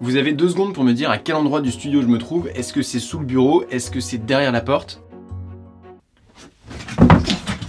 Vous avez 2 secondes pour me dire à quel endroit du studio je me trouve. Est-ce que c'est sous le bureau? Est-ce que c'est derrière la porte?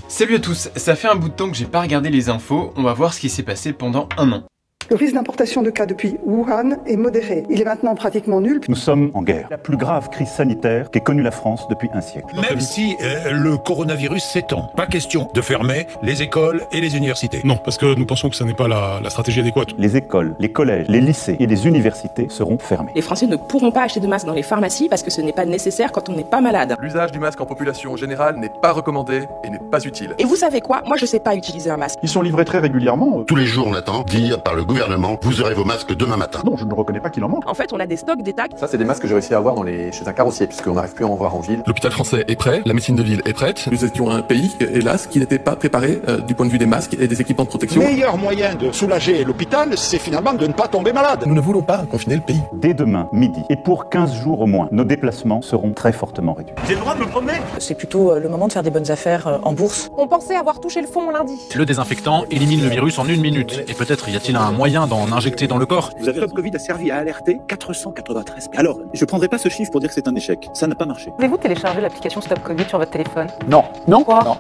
Salut à tous, ça fait un bout de temps que j'ai pas regardé les infos, on va voir ce qui s'est passé pendant un an. Le risque d'importation de cas depuis Wuhan est modéré. Il est maintenant pratiquement nul. Nous sommes en guerre. La plus grave crise sanitaire qu'ait connue la France depuis un siècle. Même si le coronavirus s'étend, pas question de fermer les écoles et les universités. Non, parce que nous pensons que ce n'est pas la stratégie adéquate. Les écoles, les collèges, les lycées et les universités seront fermés. Les Français ne pourront pas acheter de masques dans les pharmacies parce que ce n'est pas nécessaire quand on n'est pas malade. L'usage du masque en population générale n'est pas recommandé et n'est pas utile. Et vous savez quoi? Moi je sais pas utiliser un masque. Ils sont livrés très régulièrement. Tous les jours on attend dire par le gouvernement, vous aurez vos masques demain matin. Non, je ne reconnais pas qu'il en manque. En fait on a des stocks d'état. Ça c'est des masques que j'ai réussi à avoir chez un carrossier puisqu'on n'arrive plus à en voir en ville. L'hôpital français est prêt, la médecine de ville est prête. Nous étions un pays, hélas, qui n'était pas préparé du point de vue des masques et des équipements de protection. Le meilleur moyen de soulager l'hôpital, c'est finalement de ne pas tomber malade. Nous ne voulons pas confiner le pays. Dès demain, midi, et pour 15 jours au moins, nos déplacements seront très fortement réduits. J'ai le droit de me promener? C'est plutôt le moment de faire des bonnes affaires en bourse. On pensait avoir touché le fond lundi. Le désinfectant élimine le virus en 1 minute. Et peut-être y a-t-il un moyen d'en injecter dans le corps. Vous avez Stop Covid a servi à alerter 493 personnes. Alors, je prendrai pas ce chiffre pour dire que c'est un échec. Ça n'a pas marché. Pouvez-vous télécharger l'application Stop Covid sur votre téléphone? Non. Non. Quoi? Non.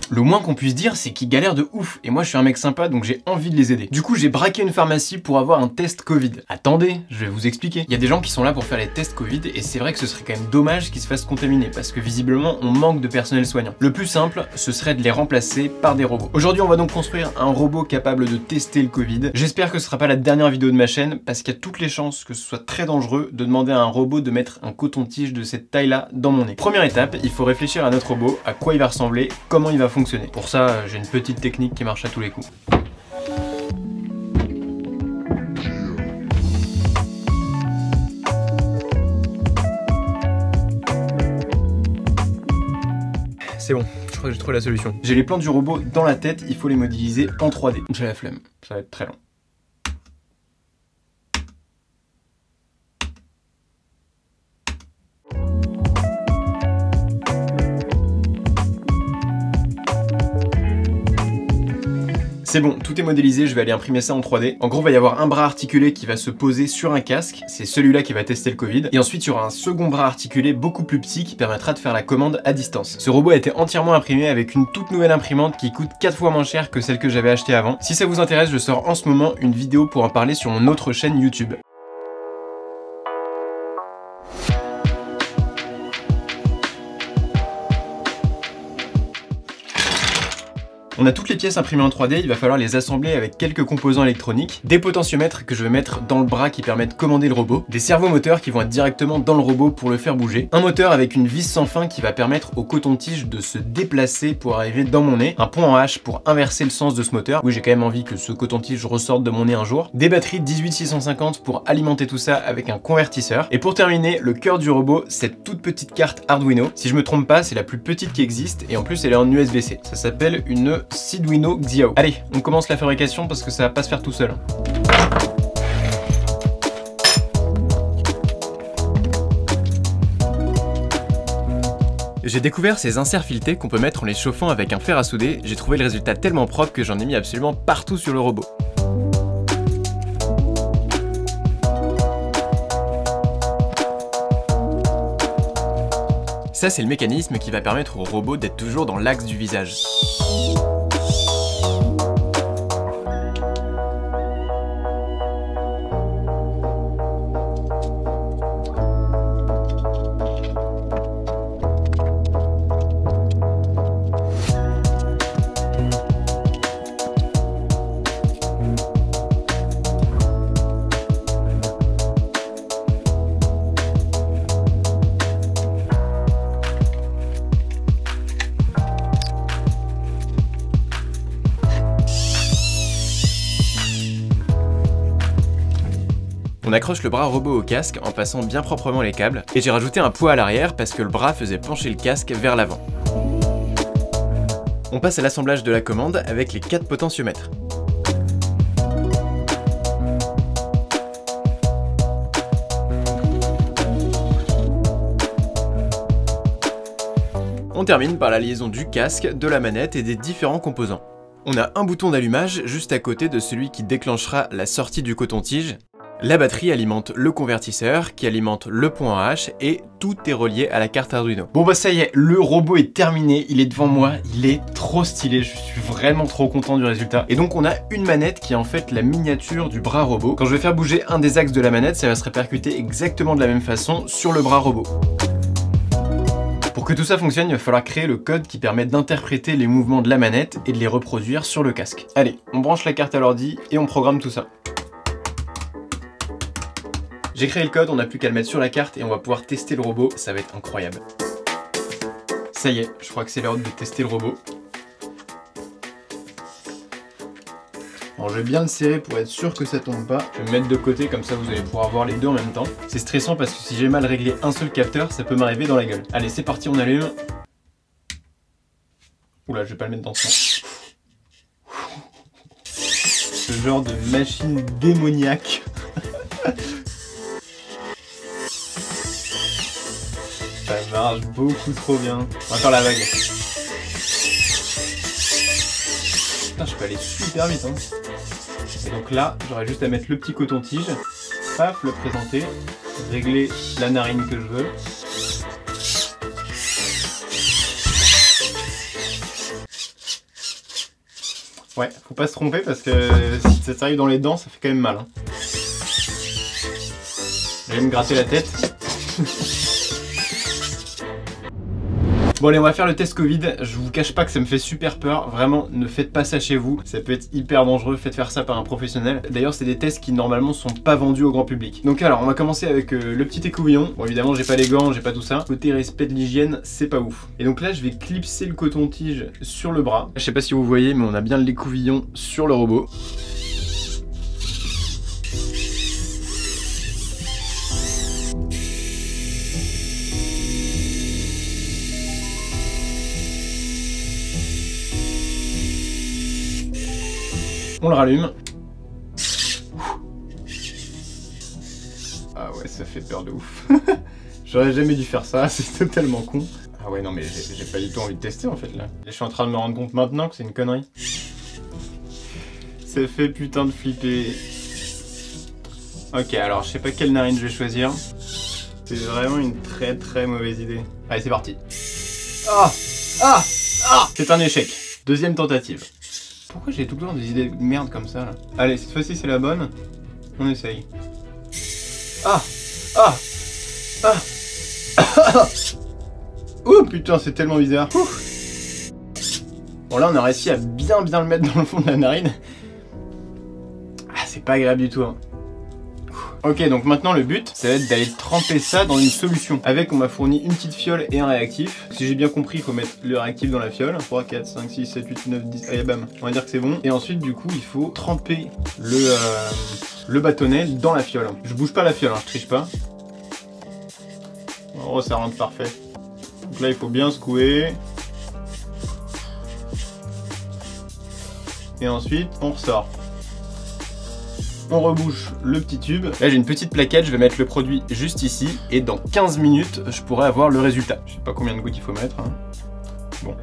Le moins qu'on puisse dire, c'est qu'ils galèrent de ouf, et moi je suis un mec sympa donc j'ai envie de les aider. Du coup j'ai braqué une pharmacie pour avoir un test Covid. Attendez, je vais vous expliquer. Il y a des gens qui sont là pour faire les tests Covid, et c'est vrai que ce serait quand même dommage qu'ils se fassent contaminer, parce que visiblement on manque de personnel soignant. Le plus simple, ce serait de les remplacer par des robots. Aujourd'hui on va donc construire un robot capable de tester le Covid. J'espère que ce sera pas la dernière vidéo de ma chaîne, parce qu'il y a toutes les chances que ce soit très dangereux de demander à un robot de mettre un coton-tige de cette taille-là dans mon nez. Première étape, il faut réfléchir à notre robot, à quoi il va ressembler, comment il va fonctionner. Pour ça, j'ai une petite technique qui marche à tous les coups. C'est bon, je crois que j'ai trouvé la solution. J'ai les plans du robot dans la tête, il faut les modéliser en 3D. J'ai la flemme, ça va être très long. C'est bon, tout est modélisé, je vais aller imprimer ça en 3D. En gros, il va y avoir un bras articulé qui va se poser sur un casque, c'est celui-là qui va tester le Covid. Et ensuite, il y aura un second bras articulé beaucoup plus petit qui permettra de faire la commande à distance. Ce robot a été entièrement imprimé avec une toute nouvelle imprimante qui coûte 4 fois moins cher que celle que j'avais achetée avant. Si ça vous intéresse, je sors en ce moment une vidéo pour en parler sur mon autre chaîne YouTube. On a toutes les pièces imprimées en 3D, il va falloir les assembler avec quelques composants électroniques, des potentiomètres que je vais mettre dans le bras qui permettent de commander le robot, des servomoteurs qui vont être directement dans le robot pour le faire bouger, un moteur avec une vis sans fin qui va permettre au coton-tige de se déplacer pour arriver dans mon nez, un pont en H pour inverser le sens de ce moteur, oui j'ai quand même envie que ce coton-tige ressorte de mon nez un jour, des batteries 18650 pour alimenter tout ça avec un convertisseur, et pour terminer, le cœur du robot, cette toute petite carte Arduino. Si je me trompe pas, c'est la plus petite qui existe, et en plus elle est en USB-C. Ça s'appelle une Arduino Xiao. Allez, on commence la fabrication parce que ça va pas se faire tout seul. J'ai découvert ces inserts filetés qu'on peut mettre en les chauffant avec un fer à souder. J'ai trouvé le résultat tellement propre que j'en ai mis absolument partout sur le robot. Ça, c'est le mécanisme qui va permettre au robot d'être toujours dans l'axe du visage. On accroche le bras robot au casque en passant bien proprement les câbles, et j'ai rajouté un poids à l'arrière parce que le bras faisait pencher le casque vers l'avant. On passe à l'assemblage de la commande avec les 4 potentiomètres. On termine par la liaison du casque, de la manette et des différents composants. On a un bouton d'allumage juste à côté de celui qui déclenchera la sortie du coton-tige. La batterie alimente le convertisseur qui alimente le point H et tout est relié à la carte Arduino. Bon bah ça y est, le robot est terminé, il est devant moi, il est trop stylé, je suis vraiment trop content du résultat. Et donc on a une manette qui est en fait la miniature du bras robot. Quand je vais faire bouger un des axes de la manette, ça va se répercuter exactement de la même façon sur le bras robot. Pour que tout ça fonctionne, il va falloir créer le code qui permet d'interpréter les mouvements de la manette et de les reproduire sur le casque. Allez, on branche la carte à l'ordi et on programme tout ça. J'ai créé le code, on n'a plus qu'à le mettre sur la carte et on va pouvoir tester le robot, ça va être incroyable. Ça y est, je crois que c'est l'heure de tester le robot. Alors je vais bien le serrer pour être sûr que ça tombe pas. Je vais me mettre de côté, comme ça vous allez pouvoir voir les deux en même temps. C'est stressant parce que si j'ai mal réglé un seul capteur, ça peut m'arriver dans la gueule. Allez, c'est parti, on allume. Oula, je vais pas le mettre dans le sens. Ce genre de machine démoniaque. Ça marche beaucoup trop bien. On va faire la vague. Putain, je peux aller super vite hein. Et donc là, j'aurais juste à mettre le petit coton-tige, paf, le présenter, régler la narine que je veux. Ouais, faut pas se tromper parce que si ça t'arrive dans les dents, ça fait quand même mal. Hein. Je vais me gratter la tête. Bon allez, on va faire le test Covid. Je vous cache pas que ça me fait super peur. Vraiment, ne faites pas ça chez vous. Ça peut être hyper dangereux. Faites faire ça par un professionnel. D'ailleurs, c'est des tests qui normalement sont pas vendus au grand public. Donc alors, on va commencer avec le petit écouvillon. Bon évidemment, j'ai pas les gants, j'ai pas tout ça. Côté respect de l'hygiène, c'est pas ouf. Et donc là, je vais clipser le coton-tige sur le bras. Je sais pas si vous voyez, mais on a bien l'écouvillon sur le robot. On le rallume. Ah ouais, ça fait peur de ouf. J'aurais jamais dû faire ça, c'est totalement con. Ah ouais, non mais j'ai pas du tout envie de tester en fait là. Je suis en train de me rendre compte maintenant que c'est une connerie. Ça fait putain de flipper. Ok, alors je sais pas quelle narine je vais choisir. C'est vraiment une très mauvaise idée. Allez, c'est parti. Ah! Ah! Ah! C'est un échec. Deuxième tentative. Pourquoi j'ai tout le temps des idées de merde comme ça là? Allez, cette fois-ci c'est la bonne. On essaye. Ah! Ah! Ah! Oh putain, c'est tellement bizarre. Ouf. Bon là on a réussi à bien le mettre dans le fond de la narine. Ah, c'est pas agréable du tout hein. Ok, donc maintenant le but, ça va être d'aller tremper ça dans une solution. Avec, on m'a fourni une petite fiole et un réactif. Si j'ai bien compris, il faut mettre le réactif dans la fiole. 3, 4, 5, 6, 7, 8, 9, 10, allez bam. On va dire que c'est bon. Et ensuite, du coup, il faut tremper le bâtonnet dans la fiole. Je bouge pas la fiole, hein, je triche pas. Oh, ça rentre parfait. Donc là, il faut bien secouer. Et ensuite, on ressort. On rebouche le petit tube. Là j'ai une petite plaquette, je vais mettre le produit juste ici et dans 15 minutes je pourrai avoir le résultat. Je sais pas combien de gouttes il faut mettre hein. Bon,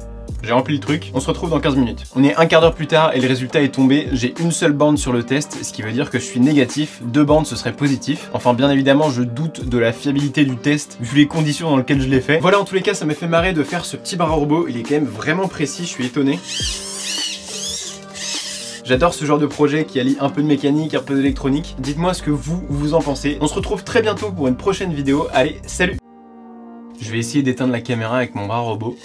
j'ai rempli le truc, on se retrouve dans 15 minutes. On est un quart d'heure plus tard et le résultat est tombé. J'ai une seule bande sur le test, ce qui veut dire que je suis négatif. 2 bandes ce serait positif. Enfin bien évidemment je doute de la fiabilité du test vu les conditions dans lesquelles je l'ai fait. Voilà, en tous les cas ça m'a fait marrer de faire ce petit bras robot. Il est quand même vraiment précis, je suis étonné. J'adore ce genre de projet qui allie un peu de mécanique, un peu d'électronique. Dites-moi ce que vous en pensez. On se retrouve très bientôt pour une prochaine vidéo. Allez, salut! Je vais essayer d'éteindre la caméra avec mon bras robot.